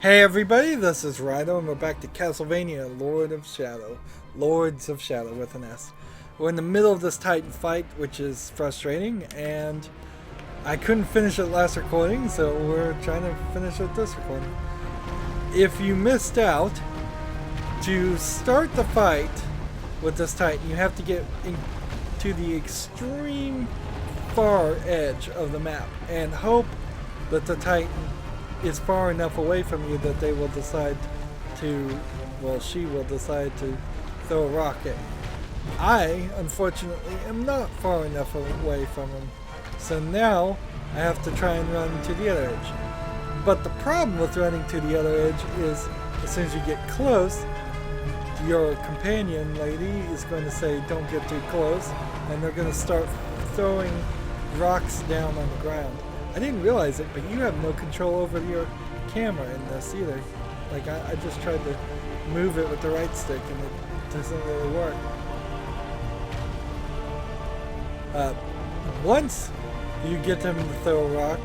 Hey everybody, this is Rydo and we're back to Castlevania, Lords of Shadow with an S. We're in the middle of this Titan fight, which is frustrating, and I couldn't finish it last recording, so we're trying to finish it this recording. If you missed out, to start the fight with this Titan, you have to get to the extreme far edge of the map and hope that the Titan is far enough away from you that they will decide to, well, she will decide to throw a rock at you. I, unfortunately, am not far enough away from him, so now I have to try and run to the other edge. But the problem with running to the other edge is, as soon as you get close, your companion lady is going to say, don't get too close, and they're going to start throwing rocks down on the ground. I didn't realize it, but you have no control over your camera in this either. Like, I just tried to move it with the right stick and it doesn't really work. Once you get them to throw a rock,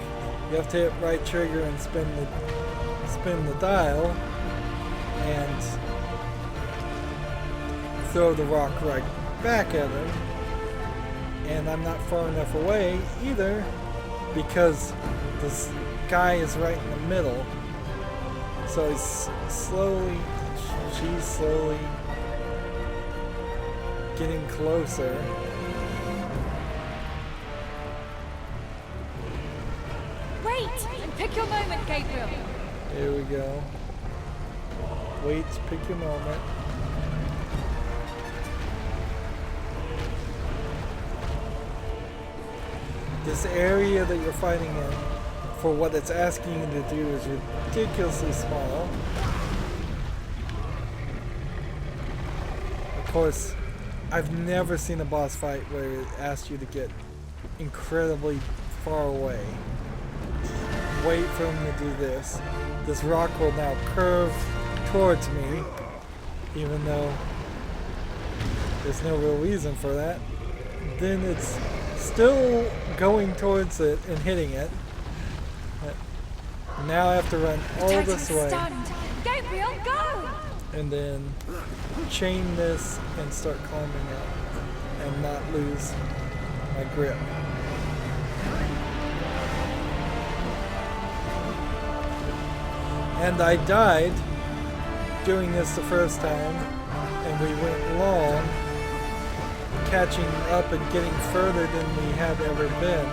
you have to hit right trigger and spin the dial and throw the rock right back at them. And I'm not far enough away either, because this guy is right in the middle, so she's slowly getting closer. Wait and pick your moment, Gabriel. Here we go. Wait, pick your moment. This area that you're fighting in, for what it's asking you to do, is ridiculously small. Of course, I've never seen a boss fight where it asks you to get incredibly far away. Wait for him to do this. This rock will now curve towards me, even though there's no real reason for that. Then it's still going towards it and hitting it. Now I have to run all this way. Gabriel, go! And then chain this and start climbing up and not lose my grip. And I died doing this the first time, and we went long, catching up and getting further than we have ever been.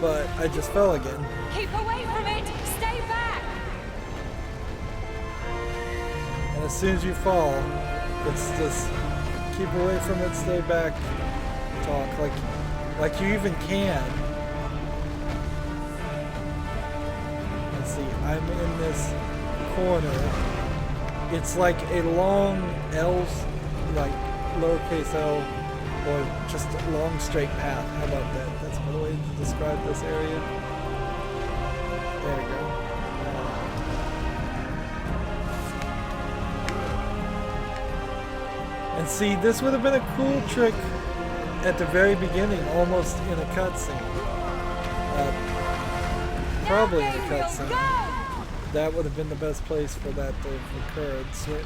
But I just fell again. Keep away from it! Stay back! And as soon as you fall, it's just keep away from it, stay back, talk, like you even can. Let's see, I'm in this corner. It's like a long L, like lowercase L, or just a long straight path. How about that? That's one way to describe this area. There we go. And see, this would have been a cool trick at the very beginning, almost in a cutscene. Probably in a cutscene. That would have been the best place for that to have occurred. So,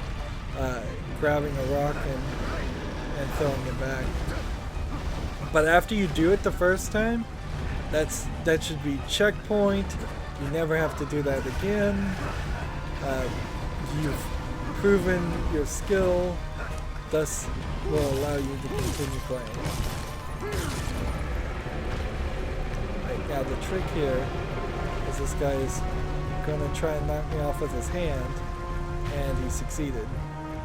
grabbing a rock and throwing it back. But after you do it the first time, that should be checkpoint. You never have to do that again. You've proven your skill, thus will allow you to continue playing. Right, now the trick here is this guy is gonna try and knock me off with his hand, and he succeeded.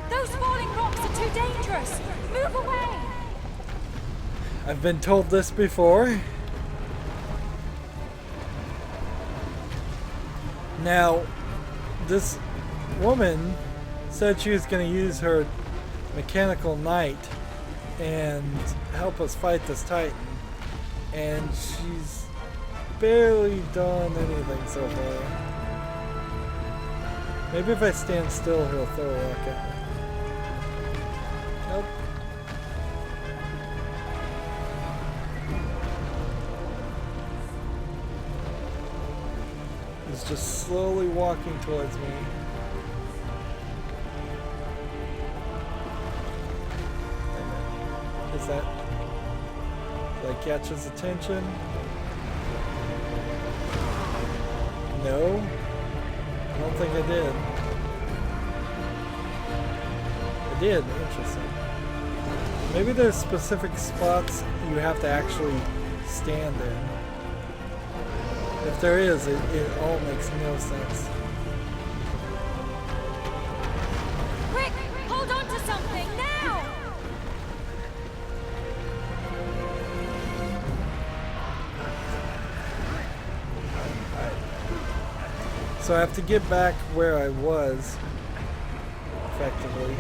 Those falling rocks are too dangerous! Move away! I've been told this before. Now, this woman said she was gonna use her mechanical knight and help us fight this Titan, and she's barely done anything so far. Maybe if I stand still, he'll throw a rock at me. Nope. He's just slowly walking towards me. Is that... Did I catch his attention? No? I don't think I did. I did, interesting. Maybe there's specific spots you have to actually stand in. If there is, it all makes no sense. Quick! Hold on to something, now! So I have to get back where I was, effectively.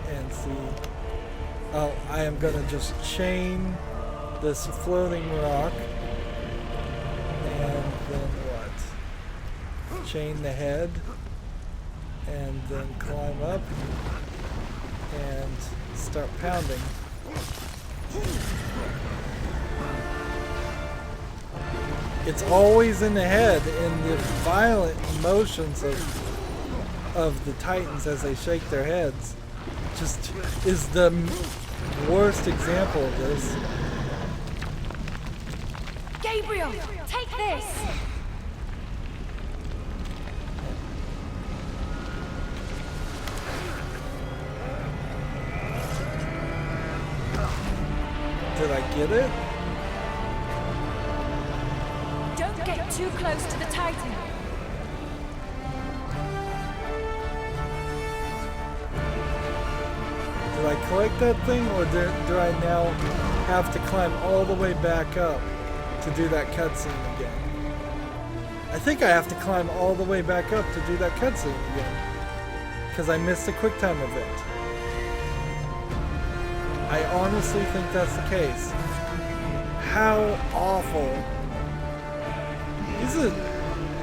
And see. Oh, I am gonna just chain this floating rock. And then what? Chain the head. And then climb up. And start pounding. It's always in the head, in the violent emotions of the Titans as they shake their heads. Just is the worst example of this. Gabriel, take this! Did I get it? Don't get too close to the Titan. Did I collect that thing, or do I now have to climb all the way back up to do that cutscene again? I think I have to climb all the way back up to do that cutscene again, because I missed a QuickTime event. I honestly think that's the case. How awful.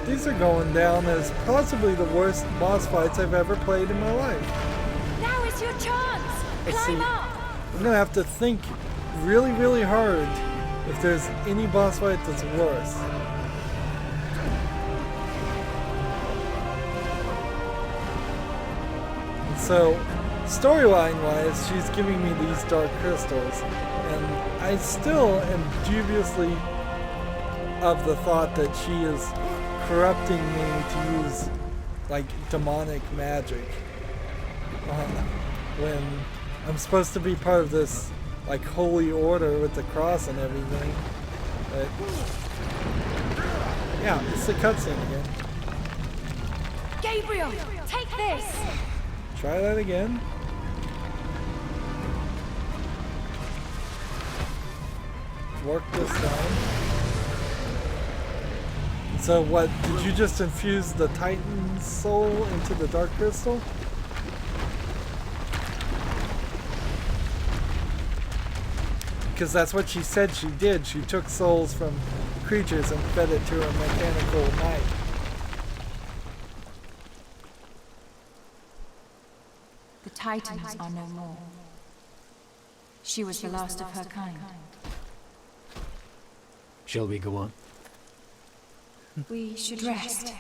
These are going down as possibly the worst boss fights I've ever played in my life. Now is your chance! Let's see. Climb up! I'm gonna have to think really, really hard if there's any boss fight that's worse. And so, storyline-wise, she's giving me these dark crystals, and I still am dubiously of the thought that she is corrupting me to use, like, demonic magic. When I'm supposed to be part of this, like, holy order with the cross and everything. But, yeah, it's the cutscene again. Gabriel, take this! Try that again. Work this time. So what, did you just infuse the Titan's soul into the Dark Crystal? Because that's what she said she did. She took souls from creatures and fed it to a mechanical knight. The Titans are no more. She was the last of her kind. Shall we go on? We should rest.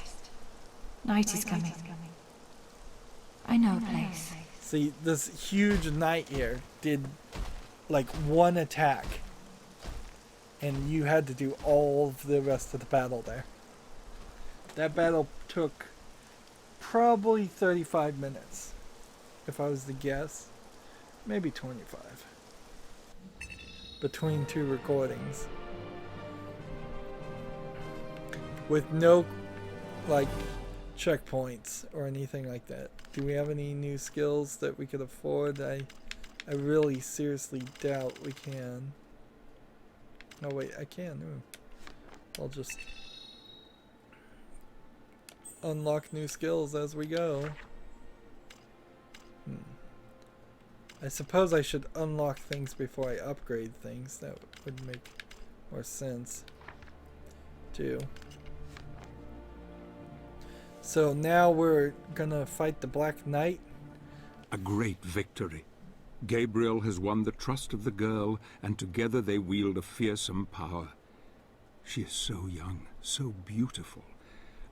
Night is coming. I know a place. See, this huge knight here did like one attack, and you had to do all of the rest of the battle there. That battle took probably 35 minutes, if I was to guess. Maybe 25. Between two recordings. With no, like, checkpoints or anything like that. Do we have any new skills that we could afford? I really seriously doubt we can. Oh wait, I can. Ooh. I'll just unlock new skills as we go. I suppose I should unlock things before I upgrade things. That would make more sense too. So now we're gonna fight the Black Knight. A great victory. Gabriel has won the trust of the girl, and together they wield a fearsome power. She is so young, so beautiful.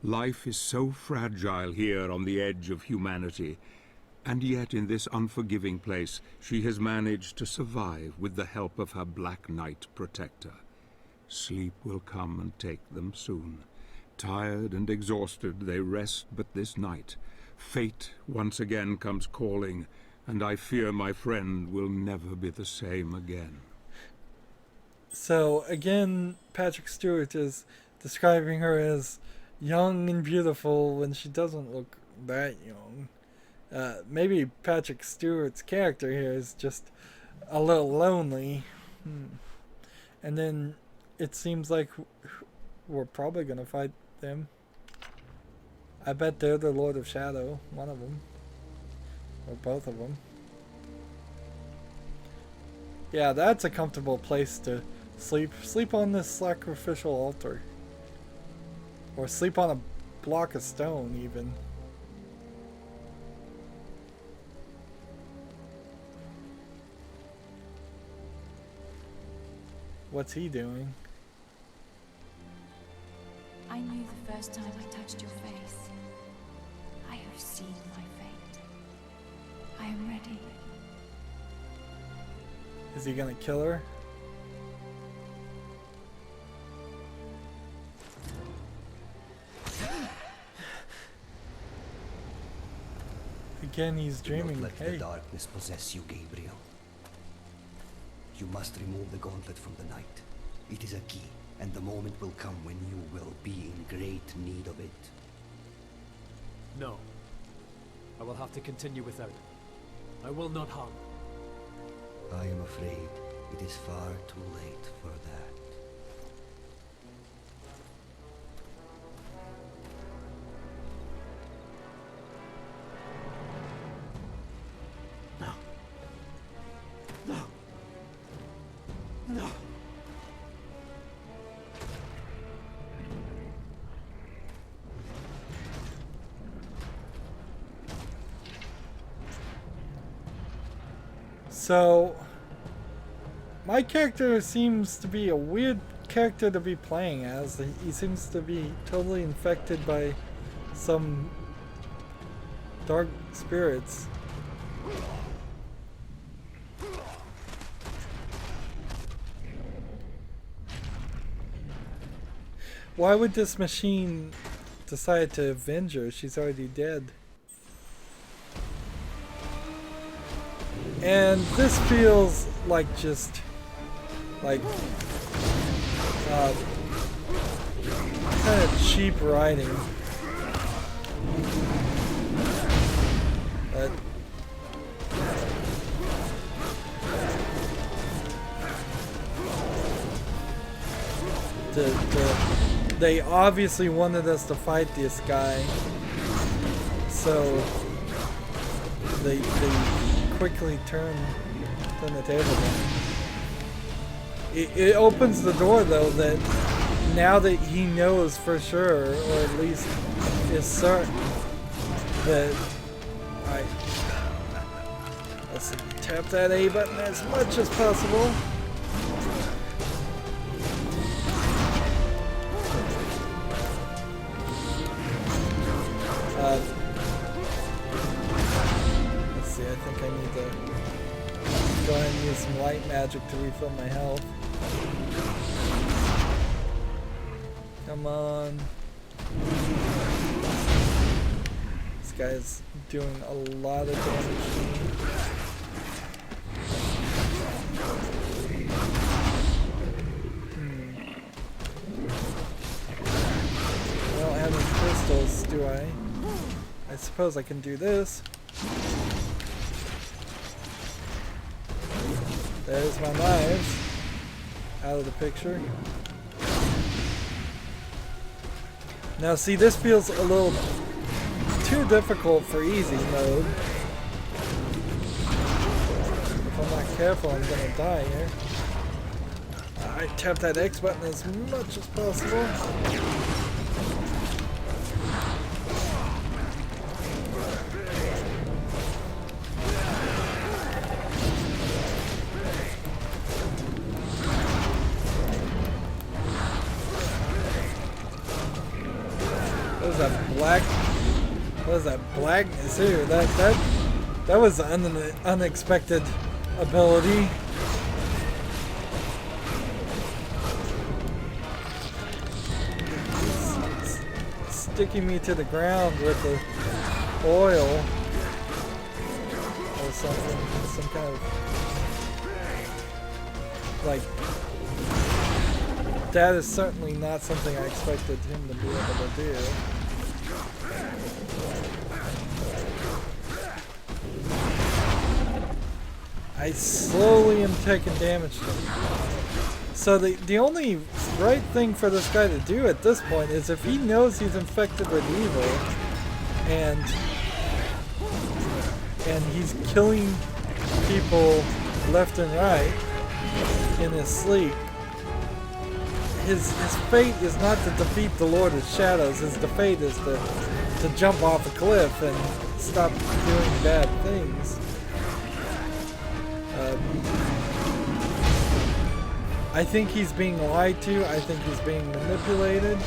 Life is so fragile here on the edge of humanity. And yet in this unforgiving place, she has managed to survive with the help of her Black Knight protector. Sleep will come and take them soon. Tired and exhausted, they rest but this night. Fate once again comes calling, and I fear my friend will never be the same again. So, again, Patrick Stewart is describing her as young and beautiful when she doesn't look that young. Maybe Patrick Stewart's character here is just a little lonely. And then it seems like we're probably going to fight them. I bet they're the Lord of Shadow, one of them. Or both of them. Yeah, that's a comfortable place to sleep. Sleep on this sacrificial altar. Or sleep on a block of stone, even. What's he doing? I knew the first time I touched your face. I have seen my fate. I am ready. Is he gonna kill her? Again, he's dreaming. Do not let Hey. the darkness possess you, Gabriel. You must remove the gauntlet from the night. It is a key, and the moment will come when you will be in great need of it. No. I will have to continue without. I will not harm. I am afraid it is far too late for that. No. No. No. So, my character seems to be a weird character to be playing as. He seems to be totally infected by some dark spirits. Why would this machine decide to avenge her? She's already dead. And this feels like just like kind of cheap writing. But they obviously wanted us to fight this guy, so they quickly turn the table down. It opens the door though that now that he knows for sure, or at least is certain that let's tap that A button as much as possible. Let's see, I think I need to go ahead and use some light magic to refill my health. Come on. This guy's doing a lot of damage to me. I don't have any crystals, do I? I suppose I can do this. There's my knives out of the picture. Now see, this feels a little too difficult for easy mode. If I'm not careful, I'm gonna die here. I tap that X button as much as possible. that black? What is that blackness here? That was an unexpected ability. Sticking me to the ground with the oil or something, some kind of like. That is certainly not something I expected him to be able to do. I slowly am taking damage to him. So the only right thing for this guy to do at this point is if he knows he's infected with evil and he's killing people left and right in his sleep, his fate is not to defeat the Lord of Shadows. His fate is to jump off a cliff and stop doing bad things. I think he's being lied to. I think he's being manipulated.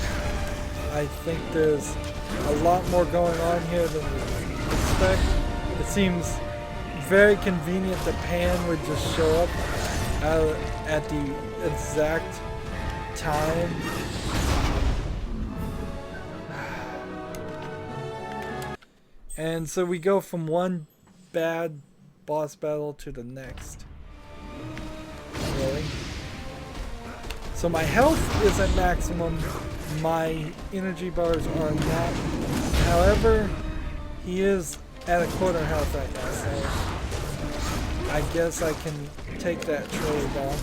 I think there's a lot more going on here than we expect. It seems very convenient that Pan would just show up at the exact time. And so we go from one bad boss battle to the next. Really? So my health is at maximum. My energy bars are not. However, he is at a quarter health right now, so I guess I can take that trade off.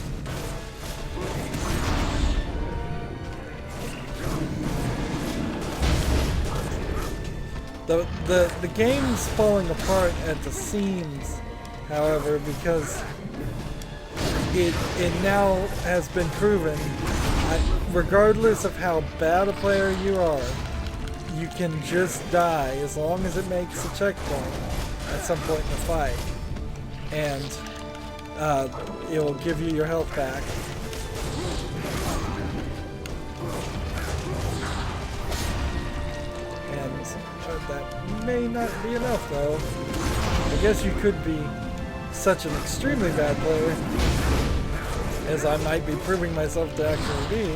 The game's falling apart at the seams, however, because it now has been proven, regardless of how bad a player you are, you can just die as long as it makes a checkpoint at some point in the fight, and it will give you your health back. And that may not be enough, though. I guess you could be such an extremely bad player, as I might be proving myself to actually be,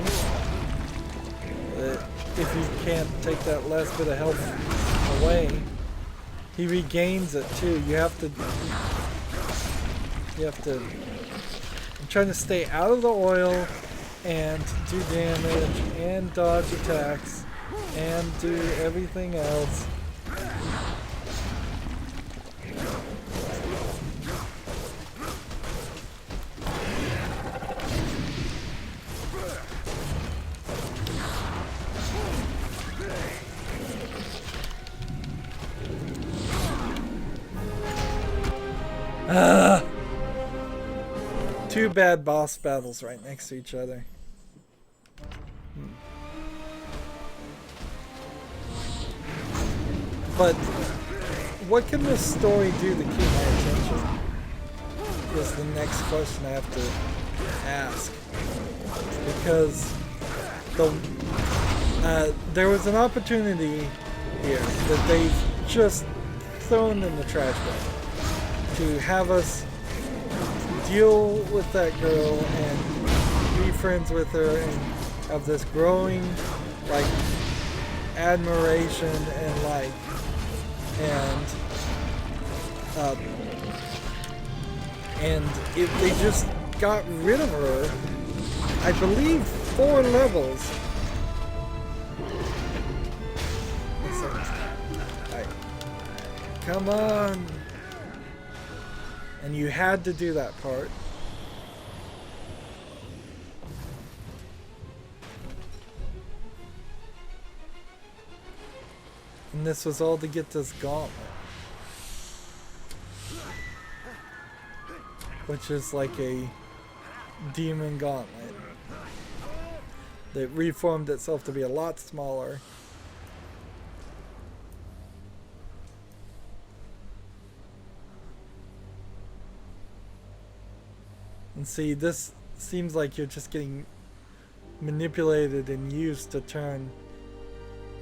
that if you can't take that last bit of health away, he regains it too. You have to, I'm trying to stay out of the oil and do damage and dodge attacks and do everything else. Two bad boss battles right next to each other. But what can this story do to keep my attention? Is the next question I have to ask. Because there was an opportunity here that they've just thrown in the trash bin to have us deal with that girl and be friends with her and have this growing like admiration and like and if they just got rid of her, I believe 4 levels. Alright. Come on. And you had to do that part. And this was all to get this gauntlet. Which is like a demon gauntlet that reformed itself to be a lot smaller. And see, this seems like you're just getting manipulated and used to turn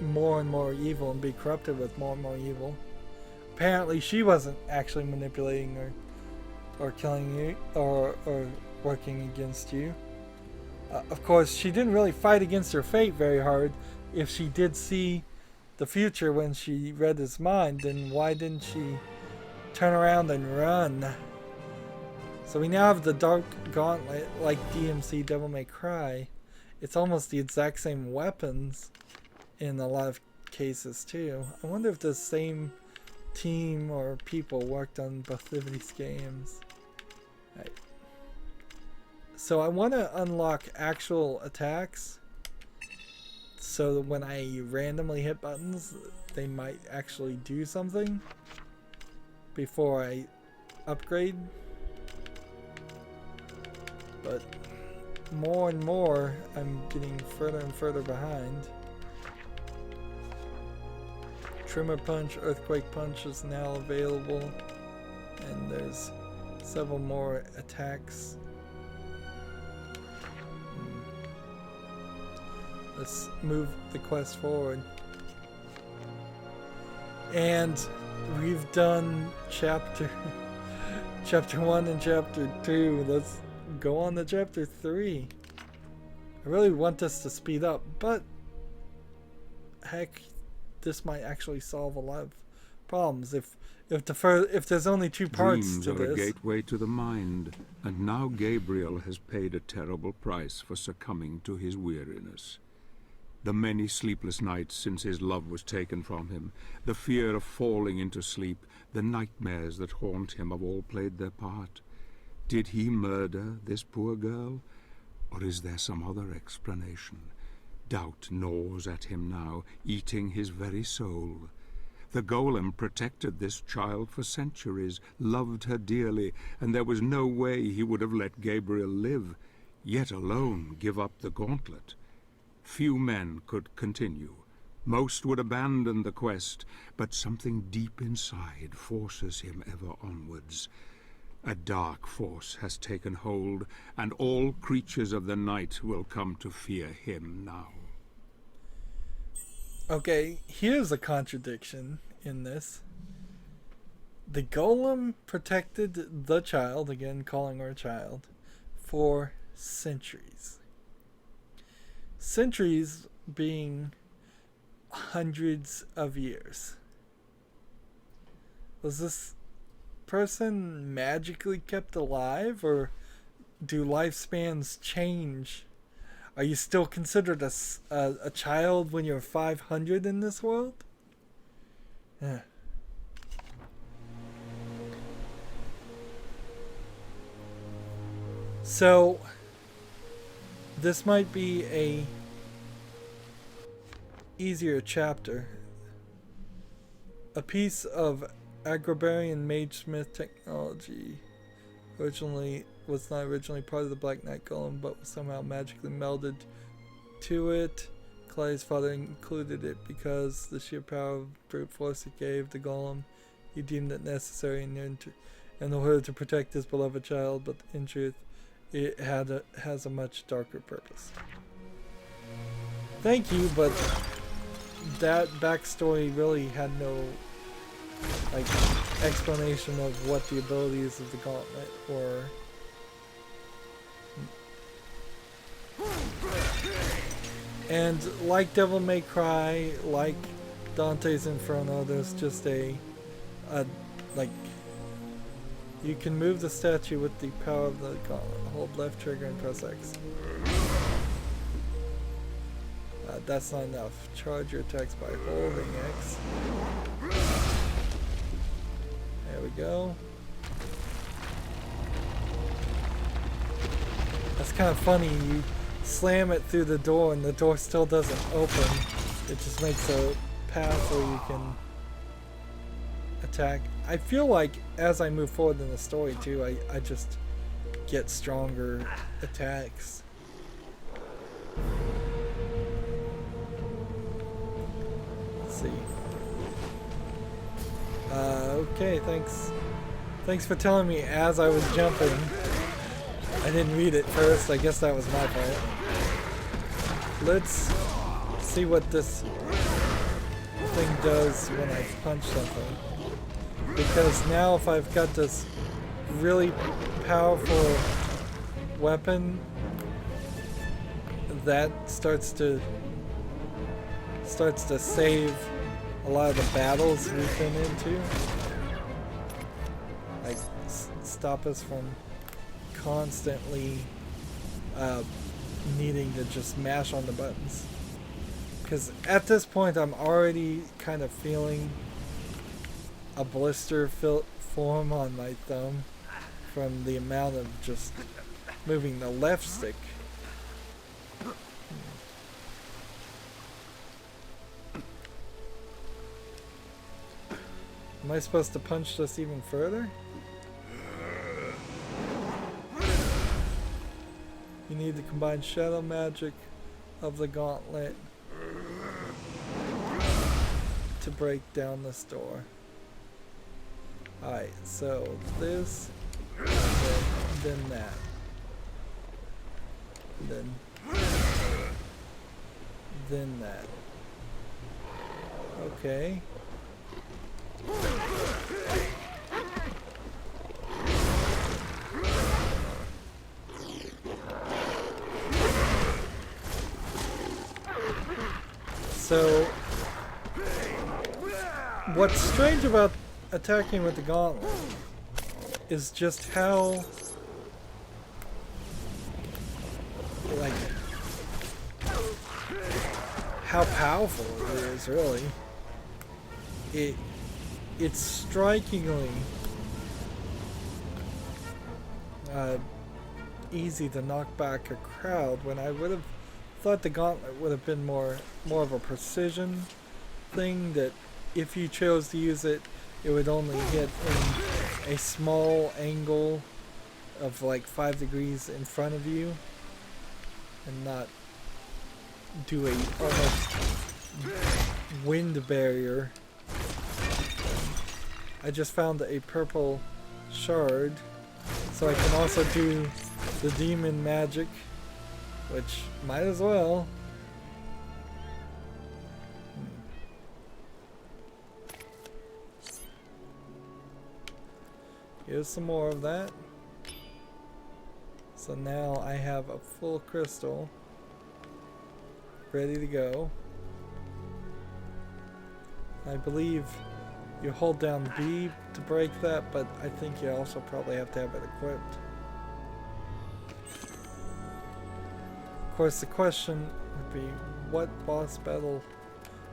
more and more evil and be corrupted with more and more evil. Apparently she wasn't actually manipulating or killing you or working against you. Of course, she didn't really fight against her fate very hard. If she did see the future when she read his mind, then why didn't she turn around and run? So we now have the Dark Gauntlet, like DMC Devil May Cry. It's almost the exact same weapons in a lot of cases too. I wonder if the same team or people worked on both of these games. Right. So I want to unlock actual attacks, so that when I randomly hit buttons, they might actually do something before I upgrade. But more and more, I'm getting further and further behind. Tremor Punch, Earthquake Punch is now available, and there's several more attacks. Let's move the quest forward. And we've done chapter 1 and chapter 2. Let's go on to chapter 3. I really want this to speed up, but heck, this might actually solve a lot of problems if there's only 2 parts Dreams to are a this. gateway to the mind, and now Gabriel has paid a terrible price for succumbing to his weariness. The many sleepless nights since his love was taken from him, the fear of falling into sleep, the nightmares that haunt him have all played their part. Did he murder this poor girl, or is there some other explanation? Doubt gnaws at him now, eating his very soul. The golem protected this child for centuries, loved her dearly, and there was no way he would have let Gabriel live, yet alone give up the gauntlet. Few men could continue. Most would abandon the quest, but something deep inside forces him ever onwards. A dark force has taken hold, and all creatures of the night will come to fear him now. Okay, here's a contradiction in this. The golem protected the child, again calling her a child, for centuries. Centuries being hundreds of years. Was this person magically kept alive, or do lifespans change? Are you still considered a child when you're 500 in this world? Yeah. So this might be a easier chapter. A piece of agrobarian magesmith technology was not originally part of the Black Knight Golem, but was somehow magically melded to it. Clay's father included it because the sheer power of brute force it gave the Golem. He deemed it necessary in order to protect his beloved child, but in truth, it has a much darker purpose. Thank you, but that backstory really had no explanation of what the abilities of the gauntlet were. And like Devil May Cry, like Dante's Inferno, there's just a you can move the statue with the power of the gauntlet. Hold left trigger and press X. That's not enough. Charge your attacks by holding X. There we go. That's kind of funny. You slam it through the door and the door still doesn't open. It just makes a path where you can attack. I feel like as I move forward in the story too, I just get stronger attacks. Let's see. Okay, thanks for telling me as I was jumping. I didn't read it first. I guess that was my fault. Let's see what this thing does when I punch something. Because now if I've got this really powerful weapon, that starts to save a lot of the battles we've been into. Like, stop us from constantly needing to just mash on the buttons. Because at this point I'm already kind of feeling a blister form on my thumb from the amount of just moving the left stick. Am I supposed to punch this even further? You need to combine shadow magic of the gauntlet to break down this door. Alright, so this, then that. Then that. Okay. So, what's strange about attacking with the gauntlet is just how, like, how powerful it is, really. It's strikingly easy to knock back a crowd, when I would have thought the gauntlet would have been more of a precision thing, that if you chose to use it, it would only hit in a small angle of like 5 degrees in front of you and not do a almost wind barrier. I just found a purple shard, so I can also do the demon magic, which might as well. Here's some more of that. So now I have a full crystal ready to go. I believe you hold down B to break that, but I think you also probably have to have it equipped. Of course, the question would be, what boss battle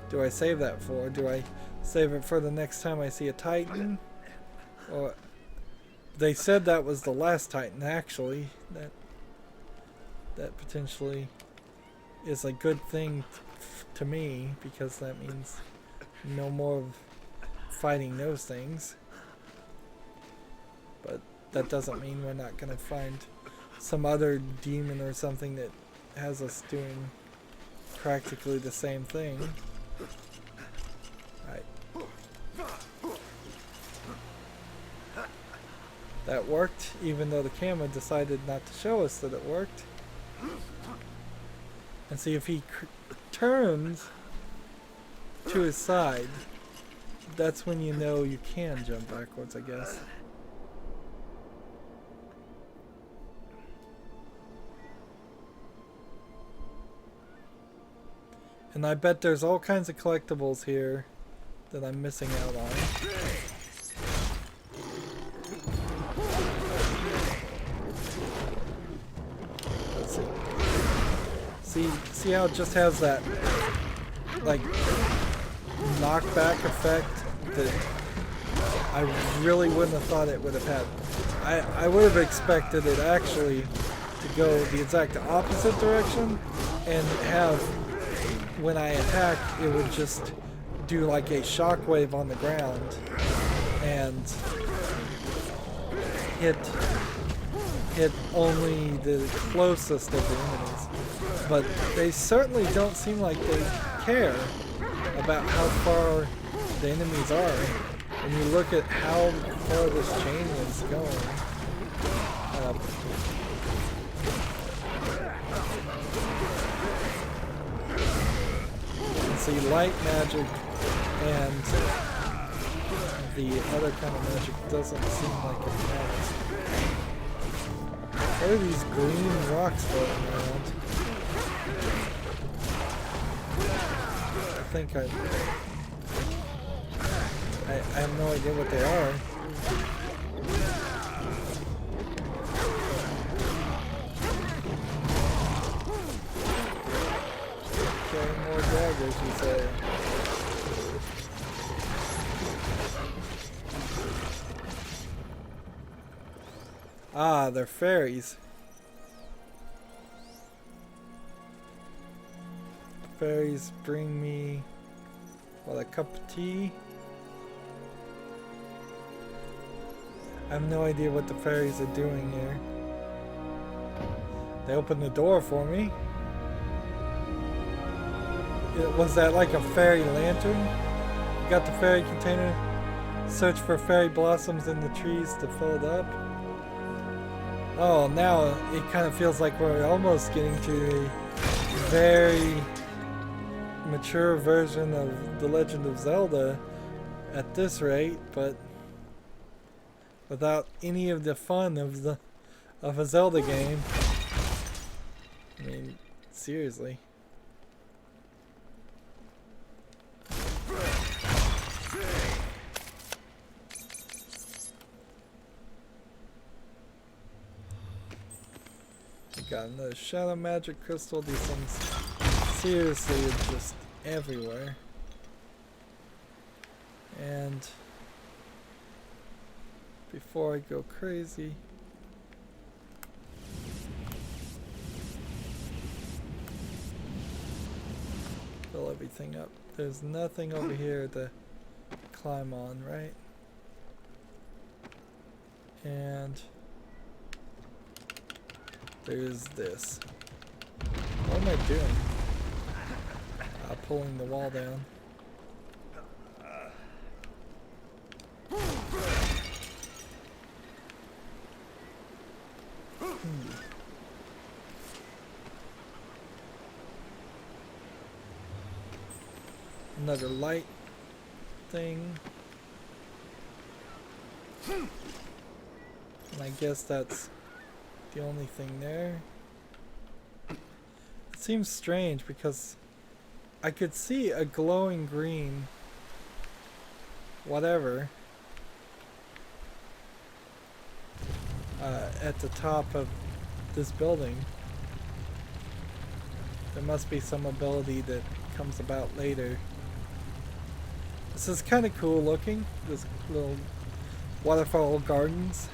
do I save that for? Do I save it for the next time I see a Titan? Or they said that was the last Titan, actually. That potentially is a good thing to me, because that means no more of fighting those things. But that doesn't mean we're not going to find some other demon or something that has us doing practically the same thing. Right. That worked, even though the camera decided not to show us that it worked. And see, if he turns to his side, that's when you know you can jump backwards, I guess. And I bet there's all kinds of collectibles here that I'm missing out on. Let's see. See how it just has that, like, knockback effect that I really wouldn't have thought it would have had. I would have expected it actually to go the exact opposite direction and have, when I attack, it would just do like a shockwave on the ground and hit only the closest of the enemies. But they certainly don't seem like they care about how far the enemies are. When you look at how far this chain is going, see, light magic And the other kind of magic doesn't seem like it matters. What are these green rocks floating around? I think I have no idea what they are. Okay, more daggers, you say. Ah, they're fairies. Fairies bring me, what, a cup of tea? I have no idea what the fairies are doing here. They opened the door for me. Was that like a fairy lantern? You got the fairy container. Search for fairy blossoms in the trees to fill it up. Oh, now it kind of feels like we're almost getting to a very mature version of The Legend of Zelda at this rate, but without any of the fun of a Zelda game. I mean, seriously. Got another shadow magic crystal. These things seriously are just everywhere. And before I go crazy, fill everything up. There's nothing over here to climb on, right? And there's this. What am I doing? Pulling the wall down. Another light thing. And I guess that's the only thing there. It seems strange because I could see a glowing green whatever at the top of this building. There must be some ability that comes about later. This is kind of cool looking, this little waterfall gardens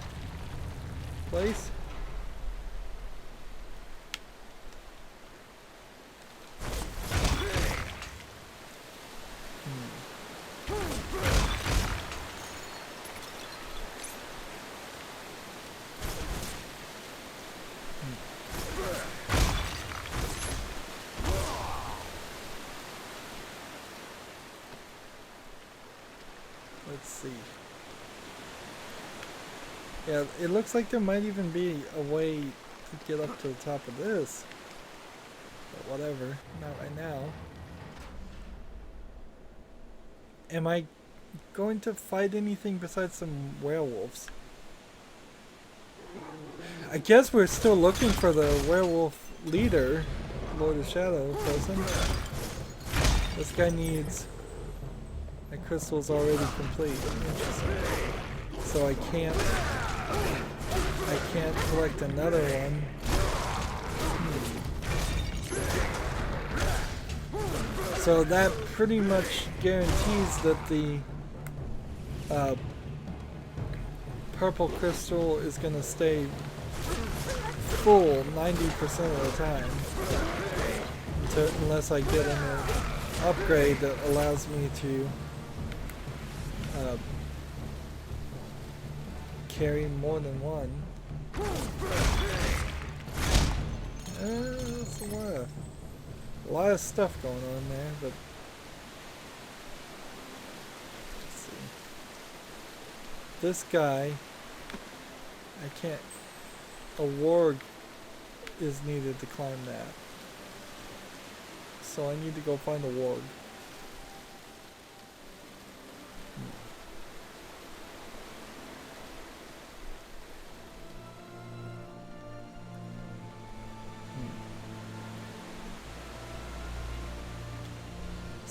place. Let's see. Yeah, it looks like there might even be a way to get up to the top of this. But whatever, not right now. Am I going to fight anything besides some werewolves? I guess we're still looking for the werewolf leader, Lord of Shadow person. This guy needs... My crystal's already complete. Interesting. So I can't collect another one. So that pretty much guarantees that the purple crystal is going to stay full 90% of the time. Unless I get an upgrade that allows me to carry more than one. That's a lot of stuff going on there, but let's see. This guy, I can't. A warg is needed to climb that, so I need to go find a warg.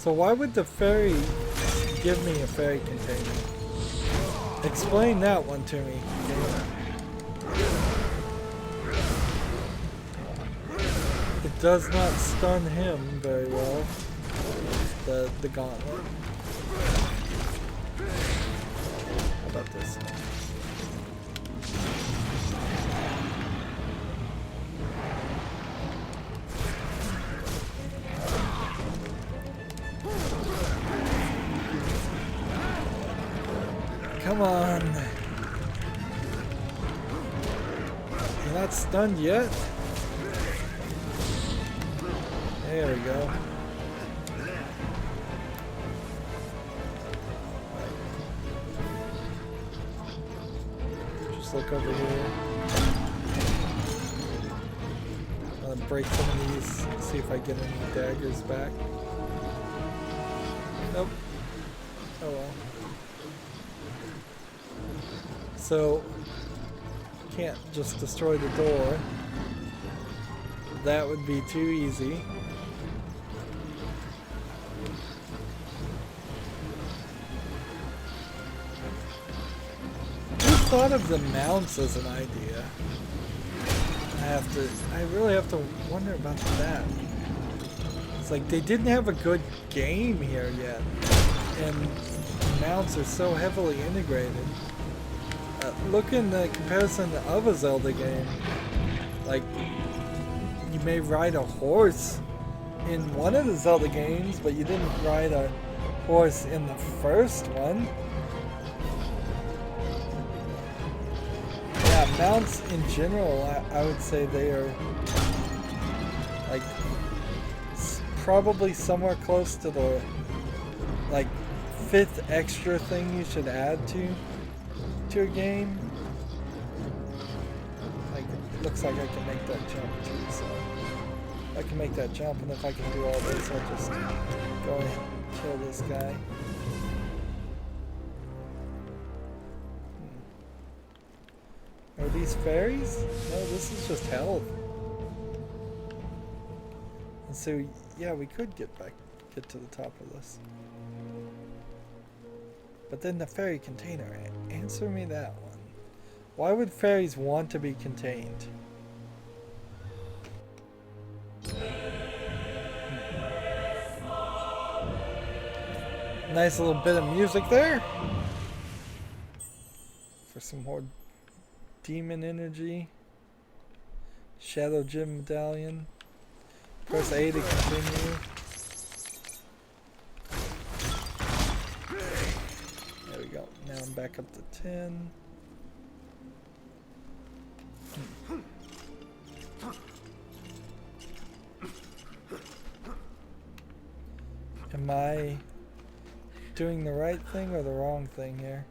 So why would the fairy give me a fairy container? Explain that one to me. It does not stun him very well. The gauntlet. How about this? Come on. You're not stunned yet? There we go. Just look over here. I'm gonna break some of these, see if I get any daggers back. Nope. Oh well. So, can't just destroy the door. That would be too easy. Who thought of the mounts as an idea? I really have to wonder about that. It's like they didn't have a good game here yet. And mounts are so heavily integrated. Look in the comparison of a Zelda game. Like, you may ride a horse in one of the Zelda games, but you didn't ride a horse in the first one. Yeah, mounts in general, I would say they are like probably somewhere close to the like 5th extra thing you should add to a game. Like, it looks like I can make that jump too, so I can make that jump, and if I can do all this, I'll just go and kill this guy. Are these fairies? No, this is just health. And so, yeah, we could get to the top of this. But then the fairy container, answer me that one. Why would fairies want to be contained? Nice little bit of music there. For some more demon energy. Shadow Gem Medallion. Press A to continue. There we go. Now I'm back up to 10. Am I doing the right thing or the wrong thing here?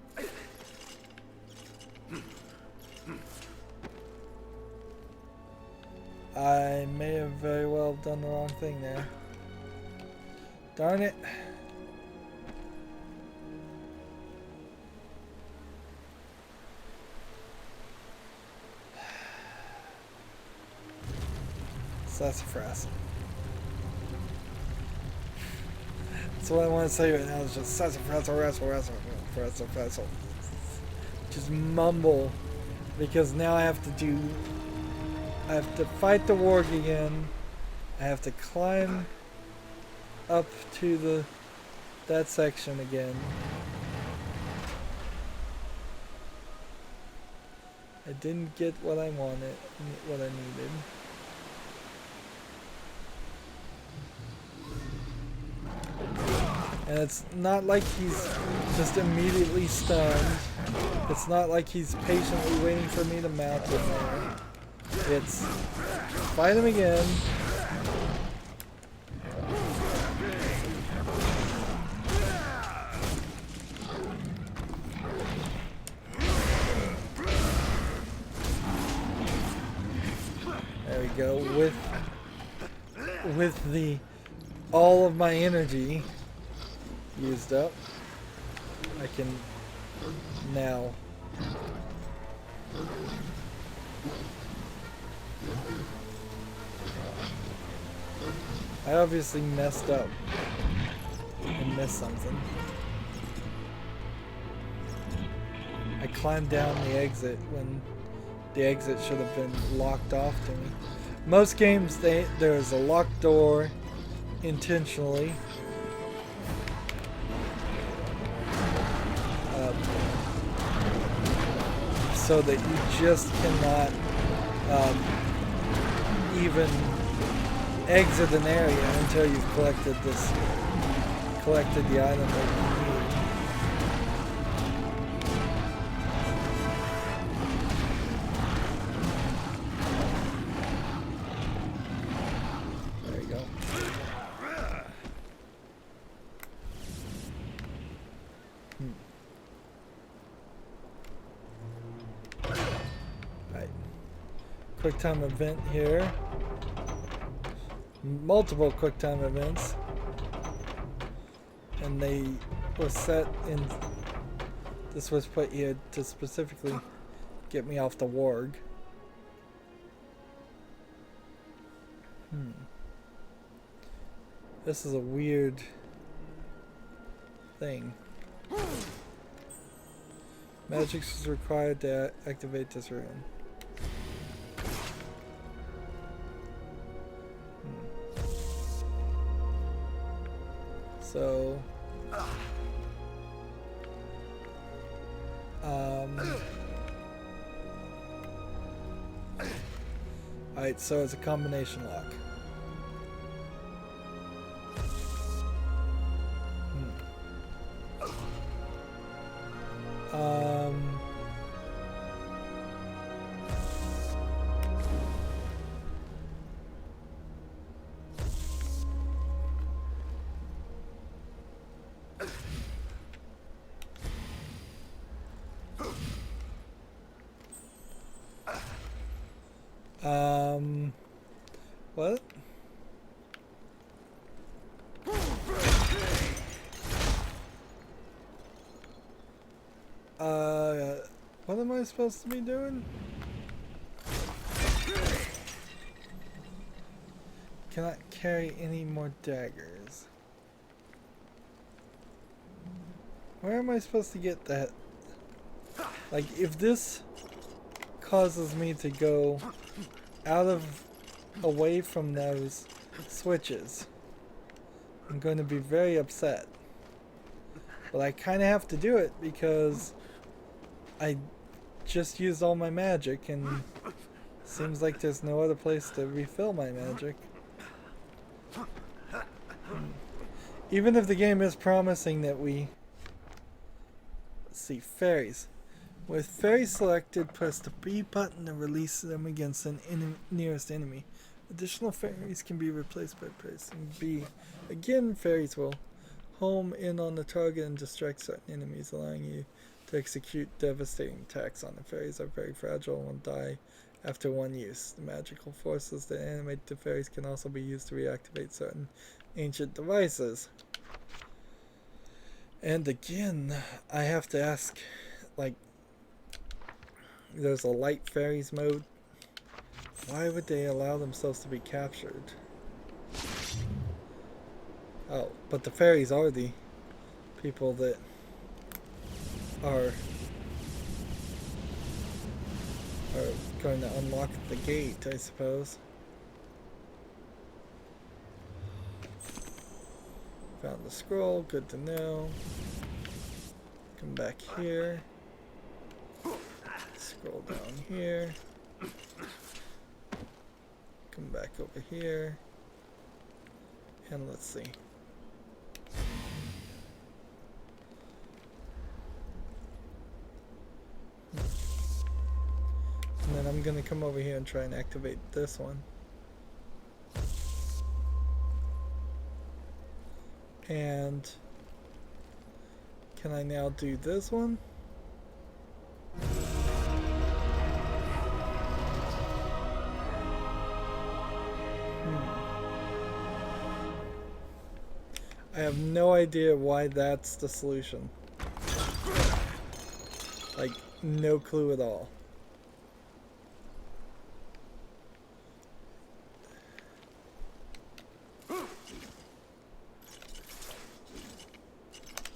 I may have very well done the wrong thing there. Darn it. Sassafras. That's what I want to say right now, is just sassafras, sassafras. Just mumble, because now I have to fight the warg again. I have to climb up to that section again. I didn't get what I wanted, what I needed. And it's not like he's just immediately stunned. It's not like he's patiently waiting for me to mount him there. It's fight him again. There we go. With the all of my energy used up, I can now I obviously messed up missed something. I climbed down the exit when the exit should have been locked off to me. Most games, there's a locked door intentionally. So that you just cannot even exit an area until you've collected the item that you need. There you go. Right. Quick time event here. Multiple quick time events, and they were set in. This was put here to specifically get me off the warg. This is a weird thing. Magic is required to activate this room. So, alright, so it's a combination lock. What? What am I supposed to be doing? Cannot carry any more daggers. Where am I supposed to get that? Like, if this causes me to go away from those switches, I'm going to be very upset. But I kind of have to do it because I just used all my magic and seems like there's no other place to refill my magic. Even if the game is promising that we... Let's see, fairies. With fairies selected, press the B button to release them against an nearest enemy. Additional fairies can be replaced by pressing B. Again, fairies will home in on the target and distract certain enemies, allowing you to execute devastating attacks on the fairies. Are very fragile and will die after one use. The magical forces that animate the fairies can also be used to reactivate certain ancient devices. And again, I have to ask, like, there's a light fairies mode. Why would they allow themselves to be captured? Oh, but the fairies are the people that are going to unlock the gate, I suppose. Found the scroll, good to know. Come back here. Scroll down here. Come back over here. And let's see. And then I'm going to come over here and try and activate this one. And can I now do this one? I have no idea why that's the solution. Like, no clue at all.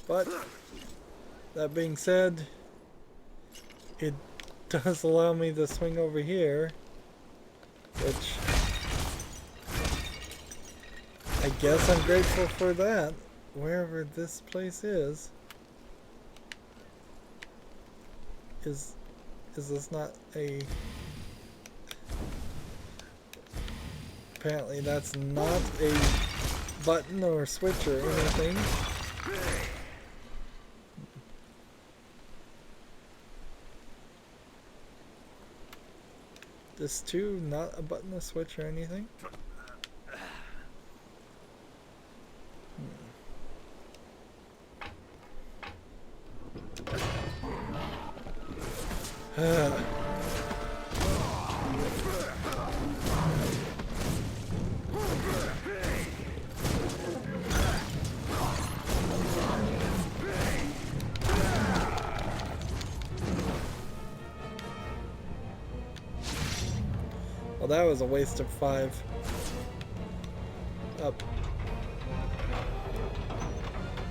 But that being said, it does allow me to swing over here, which I guess I'm grateful for that, wherever this place is. Is this not a... Apparently that's not a button or switch or anything. This too, not a button or switch or anything. Well, that was a waste of 5. Up.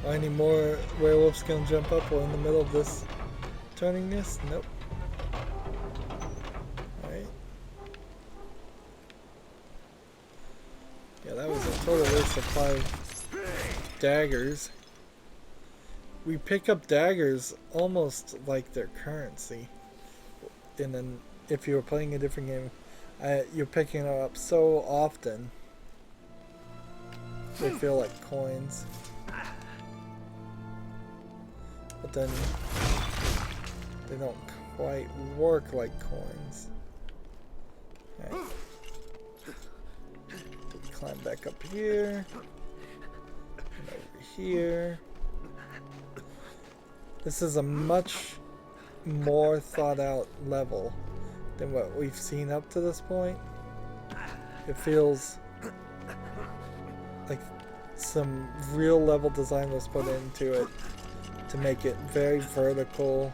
Are any more werewolves gonna jump up or in the middle of this turning this? Nope. Alright. Yeah, that was a total waste of 5 daggers. We pick up daggers almost like their currency. And then if you were playing a different game, you're picking them up so often. They feel like coins. But then they don't quite work like coins. Okay. Climb back up here. And over here. This is a much more thought out level than what we've seen up to this point. It feels like some real level design was put into it to make it very vertical,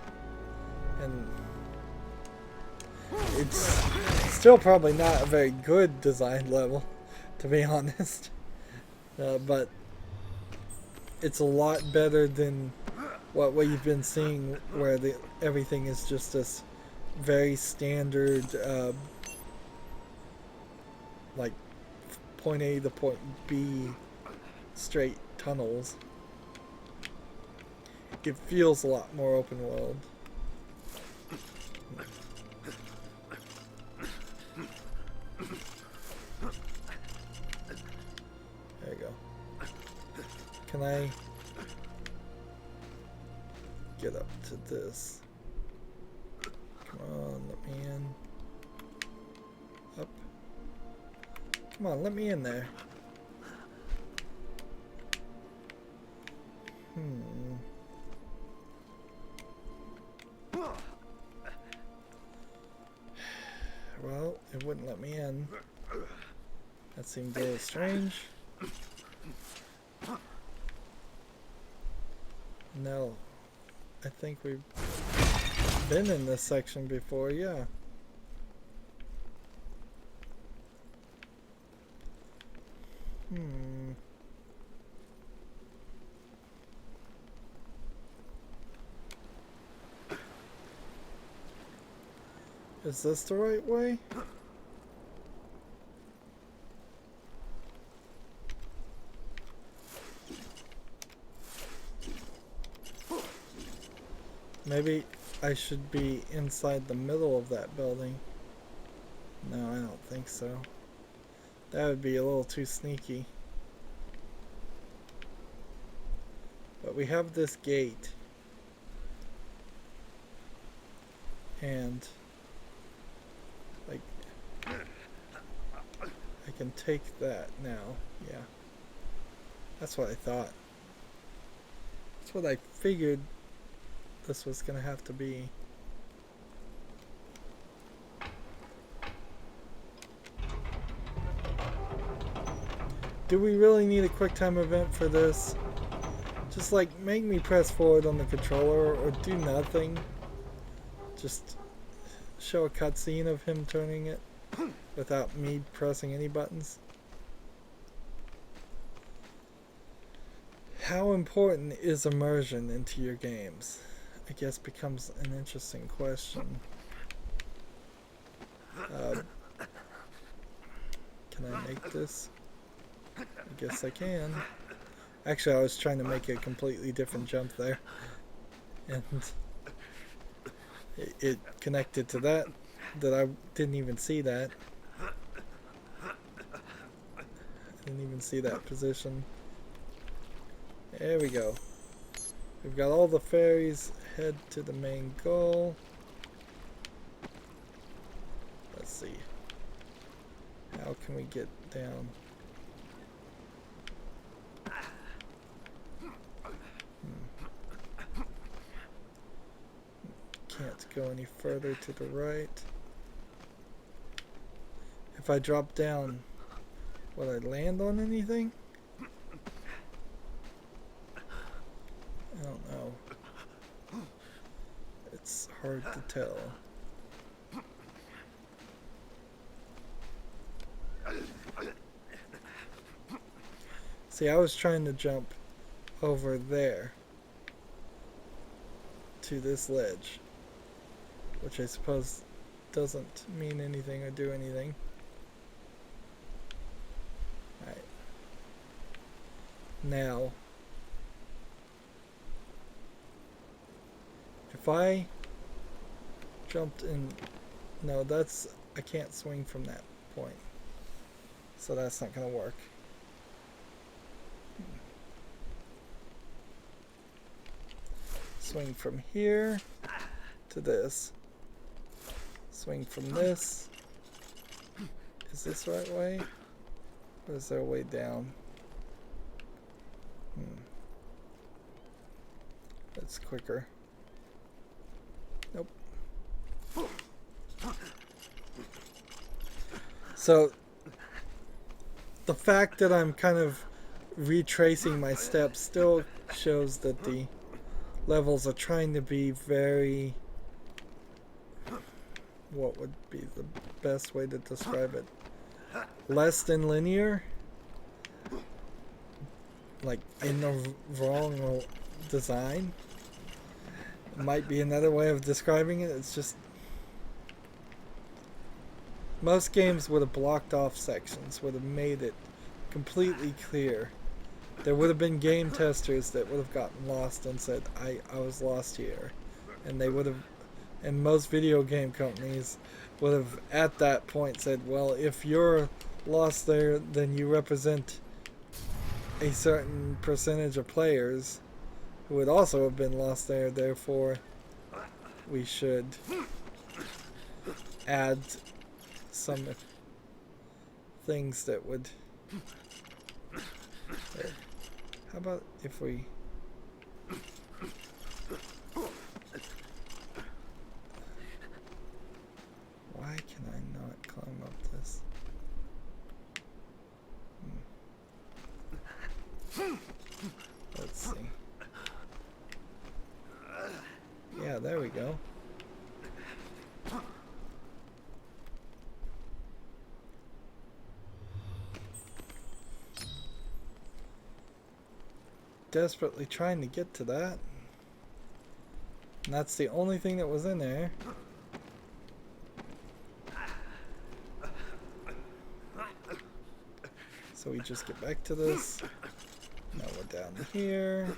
and it's still probably not a very good design level, to be honest, but it's a lot better than what we've been seeing, where everything is just this very standard like point A to point B straight tunnels. It feels a lot more open world. There you go. Can I get up to this? Come on, let me in. Up. Come on, let me in there. Well, it wouldn't let me in. That seemed a little strange. No. I think we've been in this section before, yeah. Is this the right way? Maybe I should be inside the middle of that building. No, I don't think so. That would be a little too sneaky. But we have this gate. And like I can take that now. Yeah. That's what I thought. That's what I figured this was gonna have to be. Do we really need a QuickTime event for this? Just like make me press forward on the controller or do nothing. Just show a cutscene of him turning it without me pressing any buttons. How important is immersion into your games? I guess becomes an interesting question. Can I make this? I guess I can. Actually, I was trying to make a completely different jump there. And it connected to that I didn't even see that. I didn't even see that position. There we go. We've got all the fairies head to the main goal. Let's see. How can we get down? Can't go any further to the right. If I drop down, will I land on anything? I don't know. It's hard to tell. See, I was trying to jump over there to this ledge, which I suppose doesn't mean anything or do anything. Alright. Now, if I jumped in... No, that's... I can't swing from that point. So that's not going to work. Swing from here to this. Swing from this. Is this the right way? Or is there a way down? That's quicker. Nope. So, the fact that I'm kind of retracing my steps still shows that the levels are trying to be very... What would be the best way to describe it? Less than linear? Like, in the wrong design? Might be another way of describing it. It's just... Most games would have blocked off sections, would have made it completely clear. There would have been game testers that would have gotten lost and said, I was lost here. And they would have... And most video game companies would have at that point said, well, if you're lost there, then you represent a certain percentage of players who would also have been lost there, therefore we should add some things that would... How about if we... Why can I not climb up this? Let's see. Yeah, there we go. Desperately trying to get to that. And that's the only thing that was in there. So we just get back to this. Now we're down here.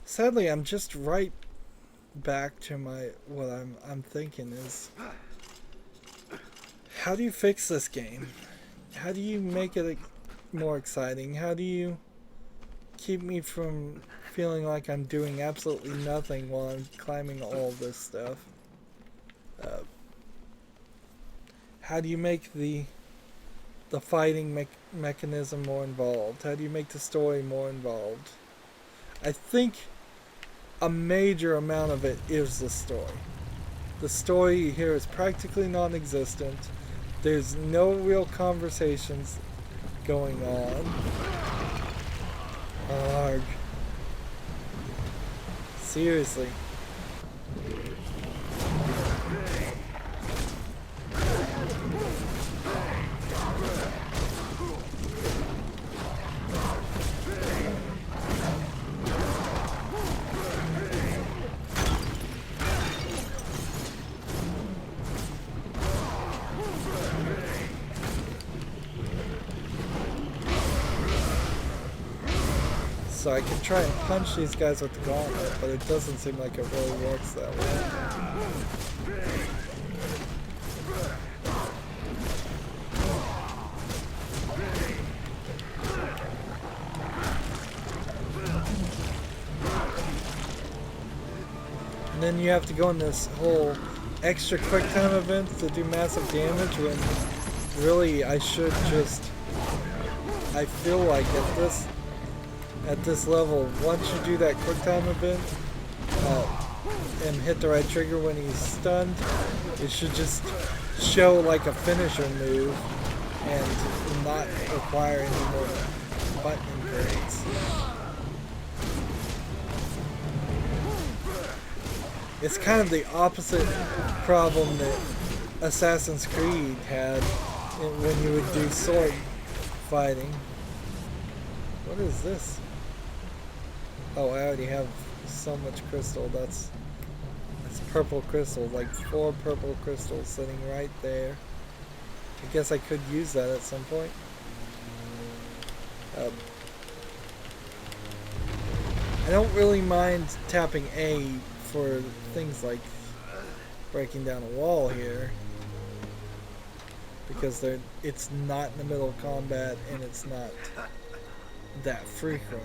Sadly, I'm just right back to my... What I'm thinking is... How do you fix this game? How do you make it more exciting? How do you keep me from feeling like I'm doing absolutely nothing while I'm climbing all this stuff? How do you make the fighting mechanism more involved? How do you make the story more involved? I think a major amount of it is the story. The story here is practically non-existent. There's no real conversations going on. Arg. Seriously. So I can try and punch these guys with the gauntlet, but it doesn't seem like it really works that way. And then you have to go in this whole extra quick time event to do massive damage when really I should just... I feel like at this level, once you do that quick time event and hit the right trigger when he's stunned, it should just show like a finisher move and not require any more button grades. It's kind of the opposite problem that Assassin's Creed had when you would do sword fighting. What is this? Oh, I already have so much crystal. That's purple crystal, like 4 purple crystals sitting right there. I guess I could use that at some point. I don't really mind tapping A for things like breaking down a wall here, because it's not in the middle of combat and it's not that frequent.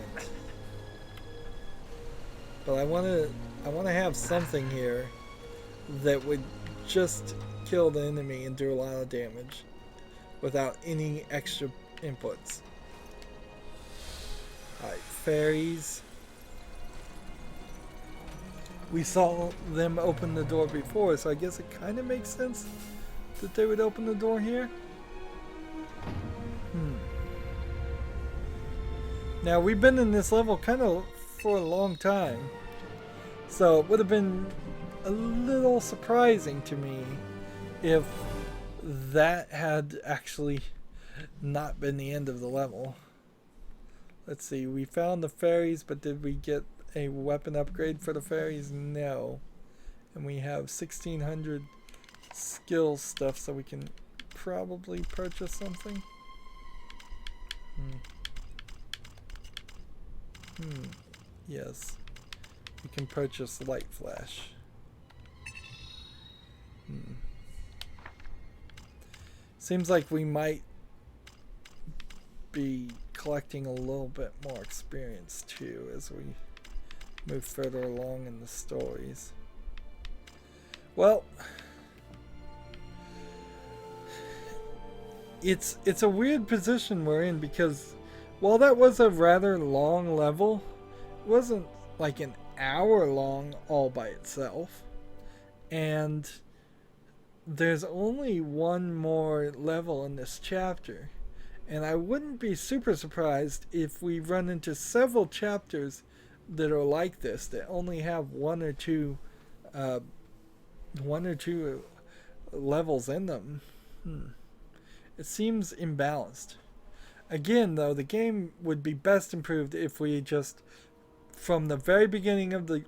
But I want to have something here that would just kill the enemy and do a lot of damage without any extra inputs. Alright, fairies. We saw them open the door before, so I guess it kind of makes sense that they would open the door here. Now, we've been in this level kind of for a long time, so it would have been a little surprising to me if that had actually not been the end of the level. Let's see, we found the fairies, but did we get a weapon upgrade for the fairies? No. And we have 1600 skill stuff, so we can probably purchase something. Yes. We can purchase light flash. Seems like we might be collecting a little bit more experience too as we move further along in the stories. Well, it's a weird position we're in, because while that was a rather long level, it wasn't like an hour long all by itself, and there's only one more level in this chapter, and I wouldn't be super surprised if we run into several chapters that are like this, that only have one or two levels in them. It seems imbalanced. Again, though, the game would be best improved if we just, from the very beginning of the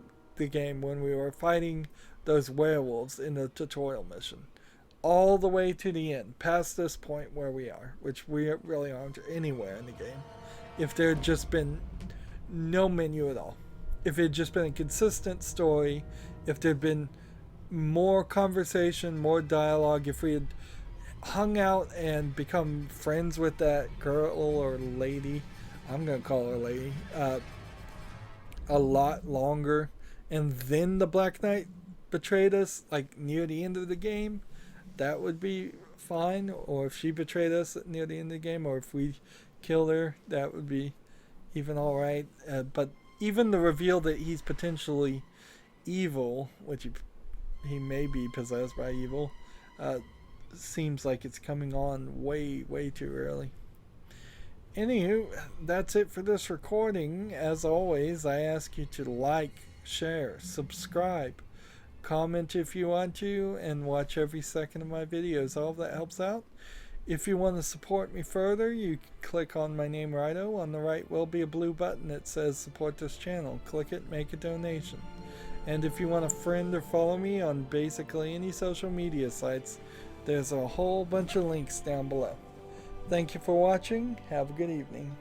game, when we were fighting those werewolves in the tutorial mission, all the way to the end, past this point where we are, which we really aren't anywhere in the game, if there had just been no menu at all, if it had just been a consistent story, if there had been more conversation, more dialogue, if we had hung out and become friends with that girl or lady, I'm gonna call her lady, a lot longer, and then the Black Knight betrayed us like near the end of the game, that would be fine. Or if she betrayed us near the end of the game, or if we killed her, that would be even alright. But even the reveal that he's potentially evil, which he may be possessed by evil, seems like it's coming on way too early. Anywho, that's it for this recording. As always, I ask you to like, share, subscribe, comment if you want to, and watch every second of my videos. All of that helps out. If you want to support me further, you can click on my name, Rydo. On the right will be a blue button that says support this channel. Click it, make a donation. And if you want to friend or follow me on basically any social media sites, there's a whole bunch of links down below. Thank you for watching. Have a good evening.